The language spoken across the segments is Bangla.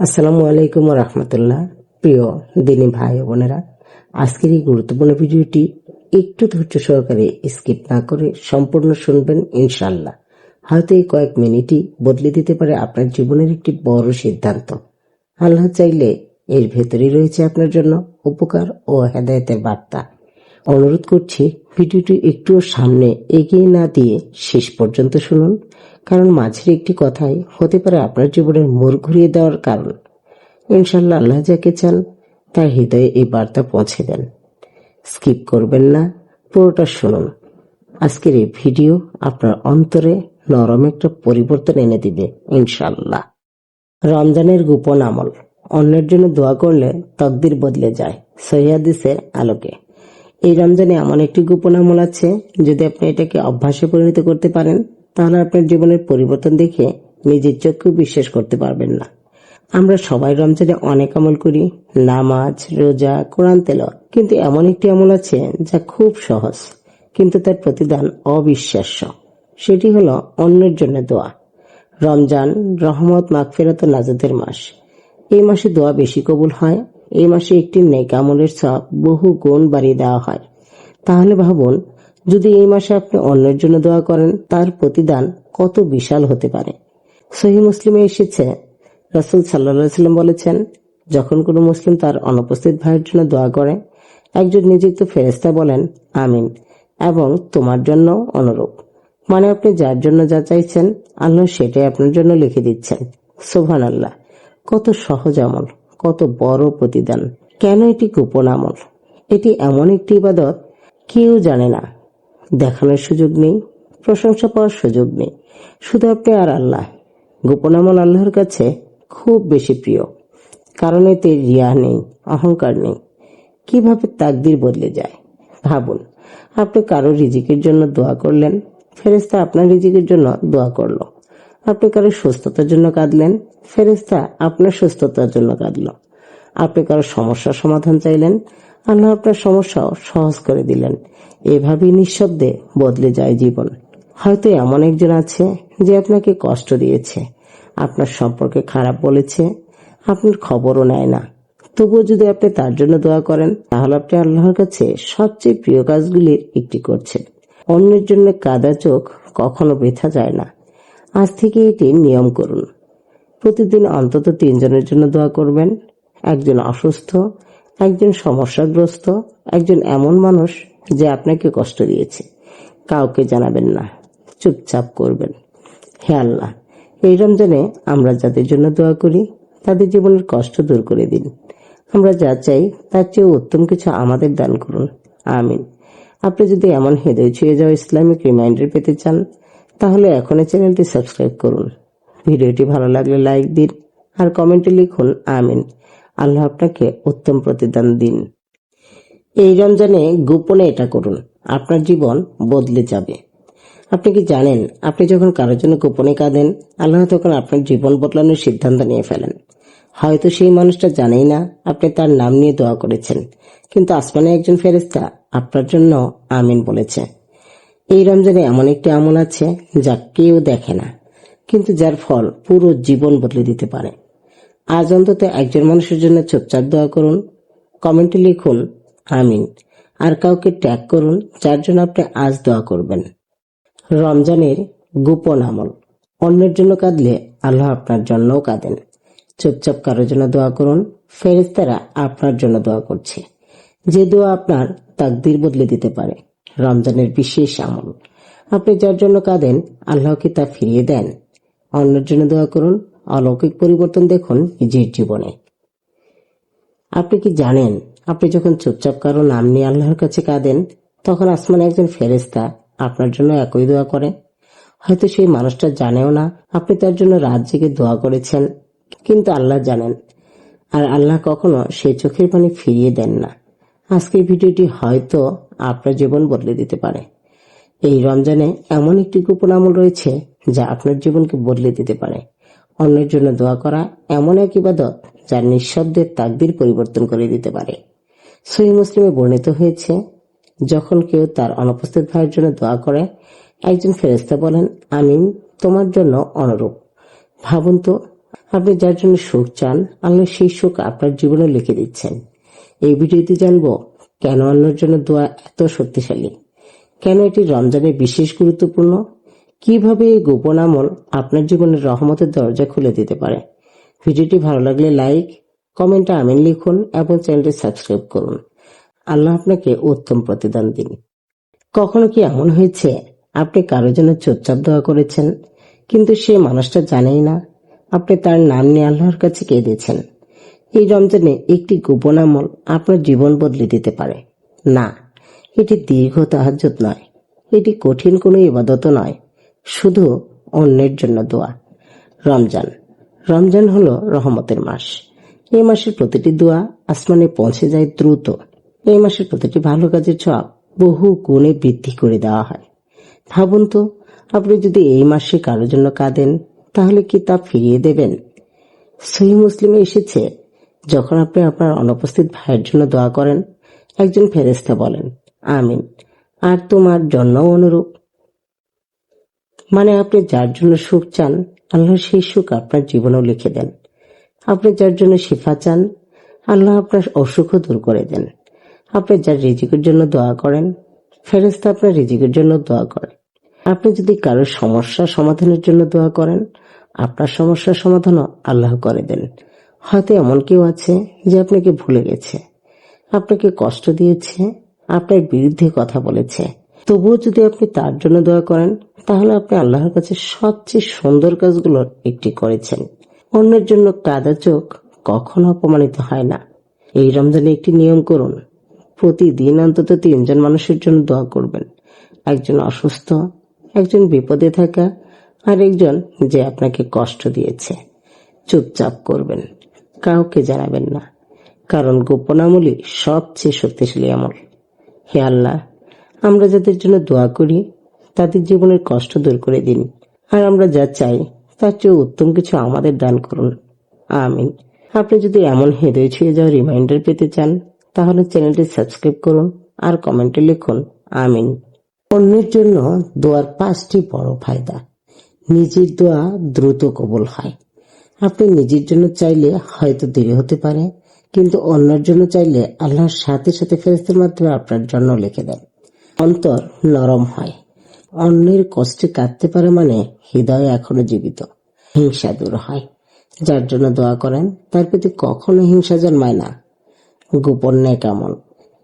আসসালামু আলাইকুম ওয়া রাহমাতুল্লাহ। প্রিয় দিনী ভাই ও বোনেরা, আজকের এই গুরুত্বপূর্ণ ভিডিওটি একটু ধৈর্য সহকারে স্কিপ না করে সম্পূর্ণ শুনবেন ইনশাআল্লাহ। হয়তো এই কয়েক মিনিটই বদলে দিতে পারে আপনার জীবনের একটি বড় সিদ্ধান্ত। আল্লাহ চাইলে এর ভেতরেই রয়েছে আপনার জন্য উপকার ও হেদায়েতের বার্তা। অনুরোধ করছি ভিডিওটি একটু সামনে এগিয়ে না দিয়ে শেষ পর্যন্ত শুনুন, কারণ মাঝের একটি কথাই হতে পারে আপনার জীবনের মোড় ঘুরিয়ে দেওয়ার কারণ। ইনশাল্লাহ আল্লাহ যাকে চান তার হৃদয়ে এই বার্তা পৌঁছে দেন। স্কিপ করবেন না, পুরোটা শুনুন। আজকের এই ভিডিও আপনার অন্তরে নরম একটা পরিবর্তন এনে দিবে ইনশাল্লাহ। রমজানের গোপন আমল। অন্যের জন্য দোয়া করলে তকদির বদলে যায়, সহিহ হাদিসের আলোকে। এই রমজানে এমন একটি গোপন আমল আছে, যদি আপনি এটাকে অভ্যাসে পরিণত করতে পারেন তাহলে আপনার জীবনের পরিবর্তন দেখে নিজের চক্ষু বিশ্বাস করতে পারবেন না। আমরা সবাই রমজানে অনেক আমল করি, নামাজ, রোজা, কোরআন তেলাওয়াত, কিন্তু এমন একটি আমল আছে যা খুব সহজ কিন্তু তার প্রতিদান অবিশ্বাস্য। সেটি হলো অন্যের জন্য দোয়া। রমজান রহমত, মাগফিরাত ও নাজাতের মাস। এই মাসে দোয়া বেশি কবুল হয়। এই মাসে একটি নেক আমলের সওয়াব বহু গুণ বাড়িয়ে দেওয়া হয়। তাহলে ভাবুন, যদি এই মাসে আপনি অন্যের জন্য দোয়া করেন তার প্রতিদান কত বিশাল হতে পারে। সহিহ মুসলিমে এসেছে, রাসূল সাল্লাল্লাহু আলাইহি ওয়াসাল্লাম বলেছেন, যখন কোনো মুসলিম তার অনুপস্থিত ভাইয়ের জন্য দোয়া করে, একজন নিযুক্ত ফেরেশতা বলেন আমিন, এবং তোমার জন্য অনুরূপ। মানে আপনি যার জন্য যা চাইছেন আল্লাহ সেটাই আপনার জন্য লিখে দিচ্ছেন। সুবহানাল্লাহ, কত সহজ আমল, কত বড় প্রতিদান। কেন এটি গোপন আমল? এটি এমন একটি ইবাদত কেউ জানে না, দেখানোর সুযোগ নেই, প্রশংসা পাওয়ার সুযোগ নেই, শুধু আপনি আর আল্লাহ। গোপন আমল আল্লাহর কাছে খুব বেশি প্রিয়, কারণ এতে রিয়া নেই, অহংকার নেই। কিভাবে তাকদীর বদলে যায় ভাবুন। আপনি কারো রিজিকের জন্য দোয়া করলেন, ফেরেশতা আপনার রিজিকের জন্য দোয়া করলো। আপনি কারো সুস্থতার জন্য কাঁদলেন, ফেরেশতা আপনার সুস্থতার জন্য কাঁদলো। আপনি কারো সমস্যার সমাধান চাইলেন, আল্লাহ আপনার সমস্যাও সহজ করে দিলেন। এভাবেই নিঃশব্দে বদলে যায় জীবন। হয়তো এমন একজন আছে যে আপনাকে কষ্ট দিয়েছে, আপনার সম্পর্কে খারাপ বলেছে, আপনার খবরও নেয় না। তবুও যদি আপনি তার জন্য দোয়া করেন তাহলে আপনি আল্লাহর কাছে সবচেয়ে প্রিয় কাজগুলির একটি করছেন। অন্যের জন্য কাঁদা চোখ কখনো বৃথা যায় না। আজ থেকে এটি নিয়ম করুন। প্রতিদিন অন্তত 3 জনের জন্য দোয়া করবেন। একজন অসুস্থ, একজন সমস্যাগ্রস্ত, একজন এমন মানুষ যে আপনাকে কষ্ট দিয়েছে। কাউকে জানাবেন না, চুপচাপ করবেন। হে আল্লাহ, এই রমজানে আমরা যাদের জন্য দোয়া করি তাদের জীবনের কষ্ট দূর করে দিন। আমরা যা চাই তার চেয়ে উত্তম কিছু আমাদের দান করুন। আমিন। আপনি যদি এমন হৃদয় ছুঁয়ে যাওয়া ইসলামিক রিমাইন্ডার পেতে চান তাহলে এখনই চ্যানেলটি সাবস্ক্রাইব করুন। ভিডিওটি ভালো লাগলে লাইক দিন আর কমেন্টে লিখুন আমিন। আল্লাহ আপনাকে উত্তম প্রতিদান দিন। এই রমজানে গোপনে এটা করুন, আপনার জীবন বদলে যাবে। আপনি কি জানেন, আপনি যখন কারোর জন্য গোপনে কাঁদেন আল্লাহ তখন আপনার জীবন বদলানোর সিদ্ধান্ত নিয়ে ফেলেন। হয়তো সেই মানুষটা জানেই না আপনি তার নাম নিয়ে দোয়া করেছেন, কিন্তু আসমানে একজন ফেরেশতা আপনার জন্য আমিন বলেছে। এই রমজানে এমন একটি আমল আছে যা কেউ দেখে না, কিন্তু যার ফল পুরো জীবন বদলে দিতে পারে। আজ অন্তত একজন মানুষের জন্য চুপচাপ দোয়া করুন, কমেন্টে লিখুন আমিন, আর কাউকে ট্যাগ করুন যার জন্য আপনি আজ দোয়া করবেন। রমজানের গোপন আমল। অন্যের জন্য কাঁদলে আল্লাহ আপনার জন্যও কাঁদেন। চুপচাপ কারোর জন্য দোয়া করুন, ফেরেশতারা আপনার জন্য দোয়া করছে। যে দোয়া আপনার তাকদীর বদলে দিতে পারে। রমজানের বিশেষ আমল। আপনি যার জন্য কাঁদেন আল্লাহ কি তা ফিরিয়ে দেন? অন্যের জন্য দোয়া করুন, অলৌকিক পরিবর্তন দেখুন নিজের জীবনে। আপনি কি জানেন, আপনি যখন চুপচাপ কারো নাম নিয়ে আল্লাহর কাছে কাঁদেন তখন আসমানে একজন ফেরেশতা আপনার জন্য একই দোয়া করে। হয়তো সেই মানুষটা জানেও না আপনি তার জন্য রাত জেগে দোয়া করেছেন, কিন্তু আল্লাহ জানেন, আর আল্লাহ কখনো সেই চোখের পানি ফিরিয়ে দেন না। আজকের ভিডিওটি হয়তো আপনার জীবন বদলে দিতে পারে। এই রমজানে এমন একটি গোপন আমল রয়েছে যা আপনার জীবনকে বদলে দিতে পারে। অন্যের জন্য দোয়া করা এমন এক ইবাদত যা নিঃশব্দে তাকদীর পরিবর্তন করে দিতে পারে। সহিহ মুসলিমে বর্ণিত হয়েছে, যখন কেউ তার অনুপস্থিত ভাইয়ের জন্য দোয়া করে একজন ফেরেশতা বলেন আমিন, তোমার জন্য অনুরূপ। ভাবুন তো, আপনি যার জন্য সুখ চান, আল্লাহ সেই সুখ আপনার জীবনে লিখে দিচ্ছেন। এই ভিডিওতে জানবো কেন অন্যের জন্য দোয়া এত শক্তিশালী, কেন এটি রমজানে বিশেষ গুরুত্বপূর্ণ, কিভাবে এই গোপন আমল আপনার জীবনের রহমতের দরজা খুলে দিতে পারে। ভিডিওটি ভালো লাগলে লাইক, কমেন্টে আমিন লিখুন এবং চ্যানেলটি সাবস্ক্রাইব করুন। আল্লাহ আপনাকে উত্তম প্রতিদান দিন। কখনো কি এমন হয়েছে আপনি কারোর জন্য চুপচাপ দোয়া করেছেন, কিন্তু সে মানুষটা জানেই না আপনি তার নাম নিয়ে আল্লাহর কাছে কেঁদেছেন? এই রমজানে একটি গোপন আমল আপনার জীবন বদলে দিতে পারে। না, এটি দীর্ঘ তাহাজ্জুদ নয়, এটি কঠিন কোনো ইবাদত নয়, শুধু অন্যের জন্য দোয়া। রমজান রমজান হলো রহমতের মাস। এই মাসের প্রতিটি দোয়া আসমানে পৌঁছে যায় দ্রুত। এই মাসের প্রতিটি ভালো কাজের সওয়াব বহু গুণে বৃদ্ধি করে দেওয়া হয়। ভাবুন তো, আপনি যদি এই মাসে কারোর জন্য কাঁদেন, তাহলে কি তা ফিরিয়ে দেবেন? সহিহ মুসলিমে এসেছে, যখন আপনি আপনার অনুপস্থিত ভাইয়ের জন্য দোয়া করেন, একজন ফেরেশতা বলেন, আমিন, আর তোমার জন্য অনুরূপ। মানে আপনি যার জন্য সুখ চান, আল্লাহ সেই সুখ আপনার জীবনেও লিখে দেন। আপনি যার জন্য শিফা চান, আল্লাহ আপনার অসুখও দূর করে দেন। আপনি যার রিজিকের জন্য দোয়া করেন, ফেরেশতা আপনার রিজিকের জন্য দোয়া করে। আপনি যদি কারোর সমস্যা সমাধানের জন্য দোয়া করেন, আপনার সমস্যার সমাধানও আল্লাহ করে দেন। হয়তো এমন কেউ আছে যে আপনাকে ভুলে গেছে, আপনাকে কষ্ট দিয়েছে, আপনার বিরুদ্ধে কথা বলেছে, তবুও যদি আপনি তার জন্য দোয়া করেন, তাহলে আপনি আল্লাহর কাছে সবচেয়ে সুন্দর কাজগুলোর একটি করেছেন। অন্যের জন্য কাঁদা চোখ কখনো অপমানিত হয় না। এই রমজানে একটি নিয়ম করুন, প্রতিদিন অন্তত 3 জন মানুষের জন্য দোয়া করবেন। একজন অসুস্থ, একজন বিপদে থাকা, আর একজন যে আপনাকে কষ্ট দিয়েছে। চুপচাপ করবেন, কাউকে জানাবেন না, কারণ গোপন আমলই সবচেয়ে শক্তিশালী আমল। হে আল্লাহ, আমরা যাদের জন্য দোয়া করি তাদের জীবনের কষ্ট দূর করে দিন, আর আমরা যা চাই তার চেয়ে উত্তম কিছু আমাদের দান করুন। আমিন। আপনি যদি এমন হৃদয় ছুঁয়ে যাওয়া রিমাইন্ডার পেতে চান, তাহলে চ্যানেলটি সাবস্ক্রাইব করুন আর কমেন্টে লিখুন আমিন। অন্যের জন্য দোয়ার 5টি বড় ফায়দা। নিজের দোয়া দ্রুত কবুল হয়। আপনি নিজের জন্য চাইলে হয়তো দেরি হতে পারে, কিন্তু অন্যের জন্য চাইলে আল্লাহর সাথে সাথে ফেরেশতার মাধ্যমে আপনার জন্য লিখে দেন। অন্তর নরম হয়। অন্যের কষ্টে কাঁদতে পারে মানে হৃদয় এখনো জীবিত। হিংসা দূর হয়। যার জন্য দোয়া করেন তার প্রতি কখনো হিংসা জন্মায় না। গোপন নেক আমল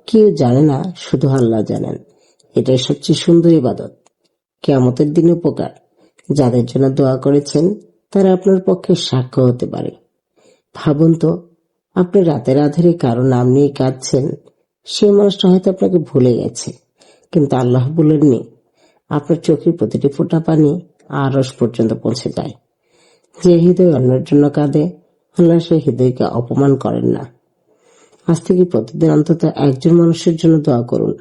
কেউ জানে না, শুধু আল্লাহ জানেন। এটাই সবচেয়ে সুন্দর ইবাদত। কিয়ামতের দিন উপকার। যাদের জন্য দোয়া করেছেন তারা আপনার পক্ষে সাক্ষ্য হতে পারে। ভাবুন তো, আপনি রাতের আধারে কারো নাম নিয়ে কাঁদছেন, সেই মানুষটা হয়তো আপনাকে ভুলে গেছে, কিন্তু আল্লাহ বলেননি আপনার চোখের প্রতিটি ফোঁটা পানি আরশ পর্যন্ত পৌঁছে যায়। যে হৃদয় অন্যের জন্য কাঁদে, আল্লাহ সেই হৃদয়কে অপমান করেন না। আজ থেকে প্রতিদিন অন্তত একজন মানুষের জন্য দোয়া করুন।